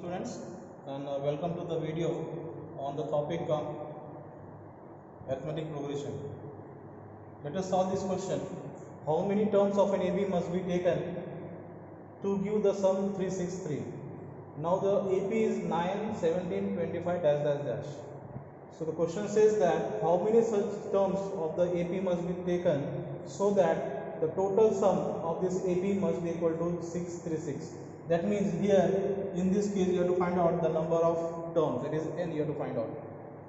students, and welcome to the video on the topic arithmetic progression. Let us solve this question. How many terms of an AB must be taken to give the sum 363? Now the AP is 9, 17, 25 dash dash dash. So the question says that how many such terms of the AP must be taken so that the total sum of this AP must be equal to 636. That means here in this case you have to find out the number of terms, that is n you have to find out.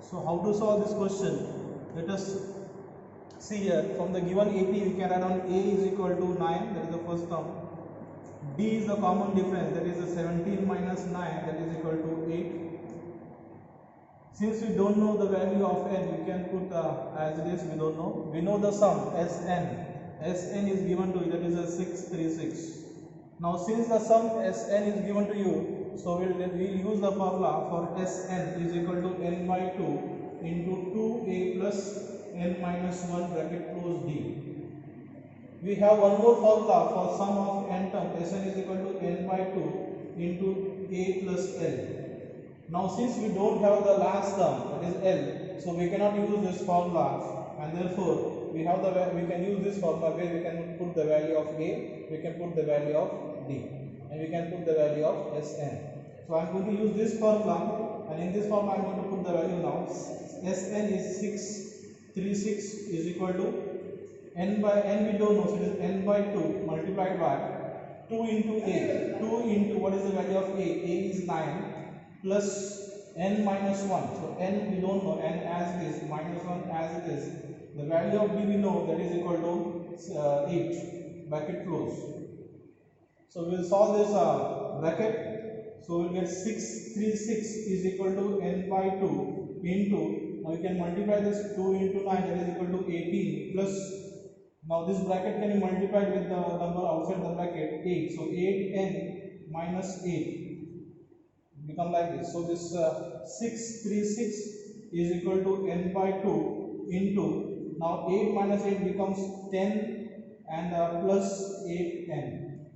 So how to solve this question? Let us see here. From the given AP we can write down A is equal to 9, that is the first term. D is the common difference, that is the 17 minus 9, that is equal to 8. Since we don't know the value of n, we can put as it is, we don't know. We know the sum Sn. Sn is given to you, that is a 636. Now since the sum Sn is given to you, so we'll use the formula for Sn is equal to n by 2 into 2a plus n minus 1 bracket close d. We have one more formula for sum of n term. Sn is equal to n by 2 into a plus l. Now since we don't have the last term, that is L, so we cannot use this formula, and therefore we can use this formula where we can put the value of A, we can put the value of D, and we can put the value of Sn. So I am going to use this formula, and in this formula I am going to put the value now. Sn is 636 is equal to n by n we don't know, so it is n by 2 multiplied by 2 into A. 2 into what is the value of A? A is 9. Plus n minus 1, so n we don't know, n as it is, minus 1 as it is. The value of d we know, that is equal to 8, bracket close. So we will solve this bracket. So we will get 636 is equal to n by 2 into, now we can multiply this 2 into 9, that is equal to 18 plus, now this bracket can be multiplied with the number outside the bracket 8, so 8n minus 8 become like this. So this 636 is equal to n by 2 into, now 8 minus 8 becomes 10 and plus 8n.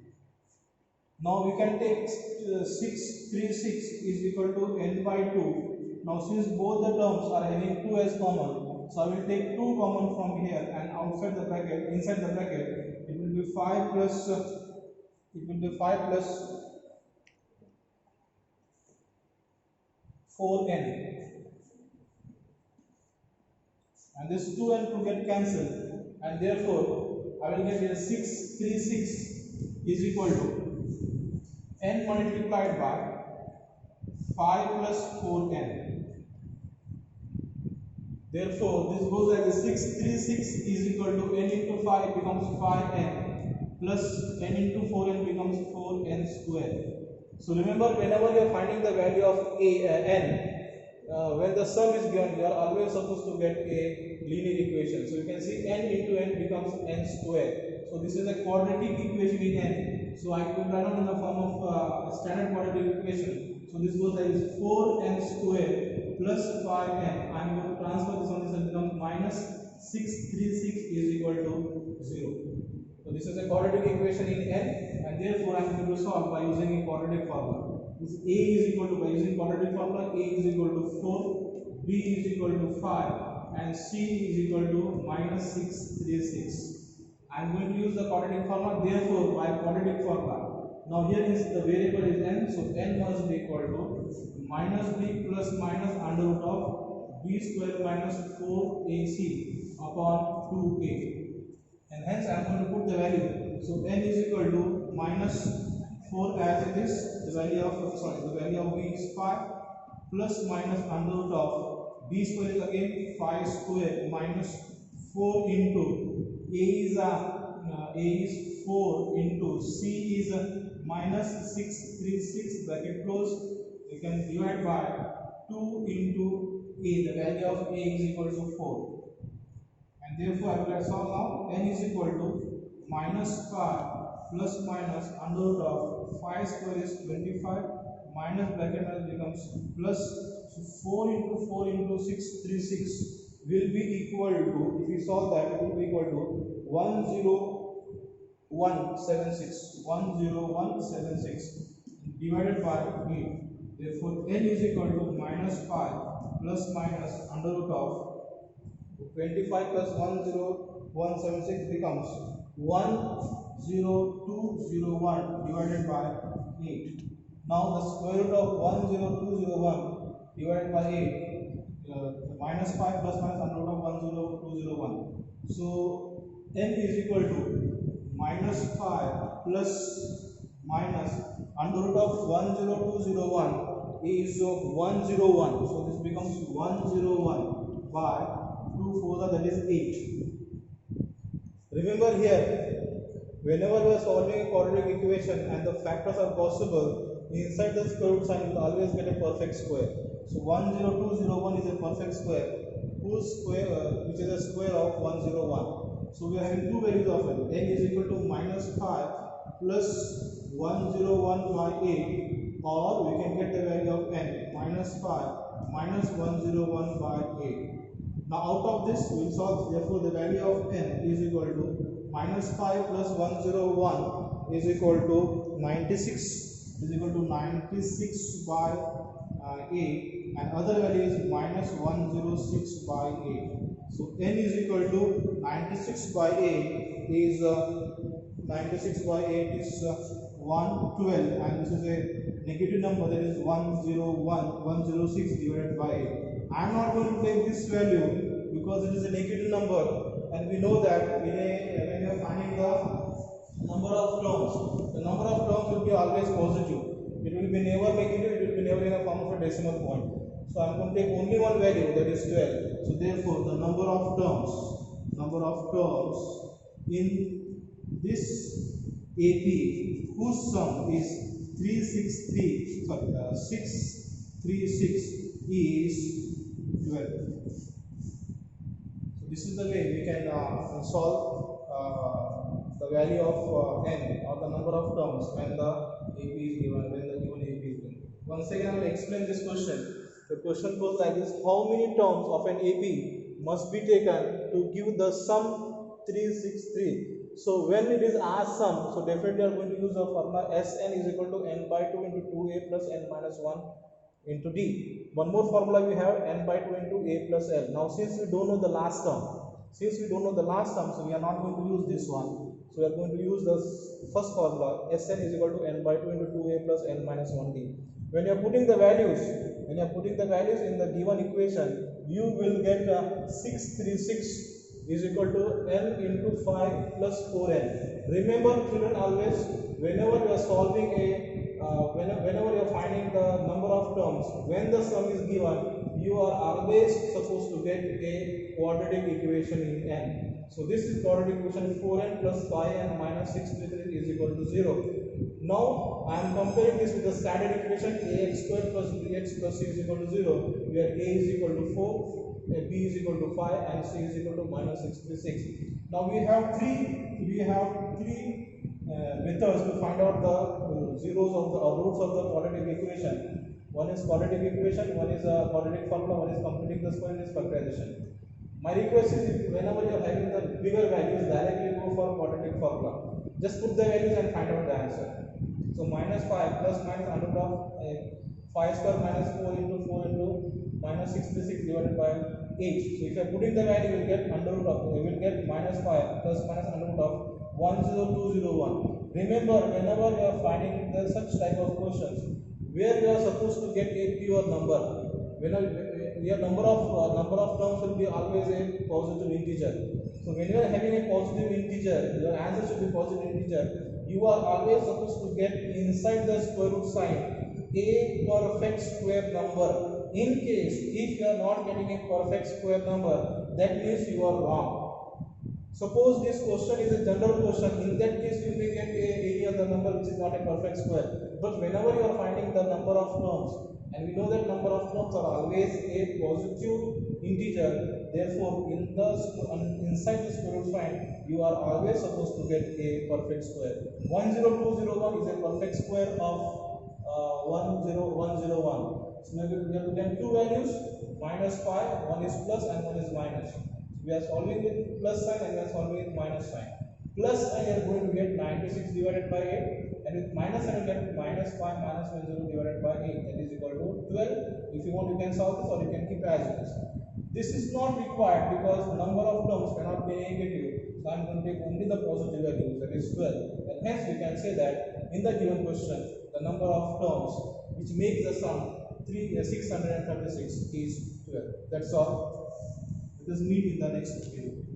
Now we can take 636 is equal to n by 2. Now since both the terms are having 2 as common, so I will take 2 common from here, and outside the bracket, inside the bracket, it will be 5 plus 4n, and this 2n to get cancelled, and therefore I will get here 636 is equal to n multiplied by 5 plus 4n. Therefore this goes like 636 is equal to n into 5 becomes 5n plus n into 4n becomes 4n square. So remember, whenever you are finding the value of n, when the sum is given, you are always supposed to get a linear equation. So you can see n into n becomes n square. So this is a quadratic equation in n. So I could write down in the form of standard quadratic equation. So this goes like 4n square plus 5n. I am going to transfer this one. This will become minus 636 is equal to 0. So this is a quadratic equation in n, and therefore I am going to solve by using a quadratic formula. This A is equal to, by using quadratic formula, A is equal to 4, B is equal to 5, and C is equal to minus 636. I am going to use the quadratic formula, therefore by quadratic formula. Now here is the variable is n, so n must be equal to minus b plus minus under root of b square minus 4ac upon 2a. And hence I am going to put the value. So n is equal to minus 4 as it is, the value of b is 5 plus minus under root of b square is again 5 square minus 4 into a is 4 into c is minus 636 bracket close. You can divide by 2 into a, the value of a is equal to 4. And therefore I will solve now. N is equal to minus 5 plus minus under root of 5 square is 25 minus bracket becomes plus, so 4 into 4 into 636 will be equal to, if we solve that, it will be equal to 10176 divided by 8. Therefore n is equal to minus 5 plus minus under root of 25 plus 10176 becomes 10201 divided by 8. Now the square root of 10201 divided by 8, minus 5 plus minus under root of 10201. So n is equal to minus 5 plus minus under root of 10201 is 101. So this becomes 101 by 2 4 that is 8. Remember here, whenever we are solving a quadratic equation and the factors are possible, inside the square root sign you will always get a perfect square. So 10201 is a perfect square, whose square which is a square of 101. So we are having two values of n. N is equal to minus 5 plus 101 by 8, or we can get the value of n minus 5 minus 101 by 8. Now out of this we will solve. Therefore the value of n is equal to minus 5 plus 101 is equal to 96, is equal to 96 by 8, and other value is minus 106 by 8. So n is equal to 96 by 8 is 96 by 8 is 112, and this is a negative number, that is 106 divided by 8. I am not going to take this value because it is a negative number, and we know that when you are finding the number of terms, the number of terms will be always positive. It will be never negative, it will be never in the form of a decimal point. So I am going to take only one value, that is 12. So therefore the number of terms in this AP whose sum is 636 is 12. So this is the way we can solve the value of n, or the number of terms, when the AP is given, when the given AP is given. Once again I will explain this question. The question goes like this: how many terms of an AP must be taken to give the sum 363? So when it is as sum, so definitely you are going to use the formula Sn is equal to n by 2 into 2a plus n minus 1 into d. One more formula we have, n by 2 into a plus l. Now since we don't know the last term, so we are not going to use this one. So we are going to use the first formula, Sn is equal to n by 2 into 2a plus n minus 1d. When you are putting the values, in the given equation, you will get 636 is equal to n into 5 plus 4n. Remember children, always whenever you are solving a whenever you are finding the number of terms, when the sum is given, you are always supposed to get a quadratic equation in n. So this is quadratic equation, 4n plus 5n minus 633 is equal to 0. Now I am comparing this with the standard equation, ax squared plus bx plus c is equal to 0, where a is equal to 4, b is equal to 5, and c is equal to minus 636. Now we have three methods to find out the zeros of the roots of the quadratic equation. One is quadratic equation, one is a quadratic formula, one is completing the square, and is factorization. My request is, whenever you are having the bigger values, directly go for quadratic formula. Just put the values and find out the answer. So minus 5 plus minus under root of 5 square minus 4 into minus 636 divided by 8. So if you are putting the value, you will get minus 5 plus minus under root of 10201. Remember, whenever you are finding such type of questions where you are supposed to get a pure number, your number of terms will be always a positive integer. So when you are having a positive integer, your answer should be positive integer. You are always supposed to get inside the square root sign a perfect square number. In case if you are not getting a perfect square number, that means you are wrong. Suppose this question is a general question, in that case you may get any other number which is not a perfect square. But whenever you are finding the number of terms, and we know that number of terms are always a positive integer, therefore inside the square root sign you are always supposed to get a perfect square. 10201 is a perfect square of 10101. So we have to get two values, minus 5, one is plus and one is minus. We are solving with plus sign and we are solving with minus sign. Plus sign you are going to get 96 divided by 8, and with minus sign you get minus 5 minus 10 divided by 8, that is equal to you want, you can solve this, or you can keep as it is. This is not required because number of terms cannot be negative. So I am going to take only the positive values, that is 12. And hence we can say that in the given question, the number of terms which makes the sum 636 is 12. That's all. Let us meet in the next video.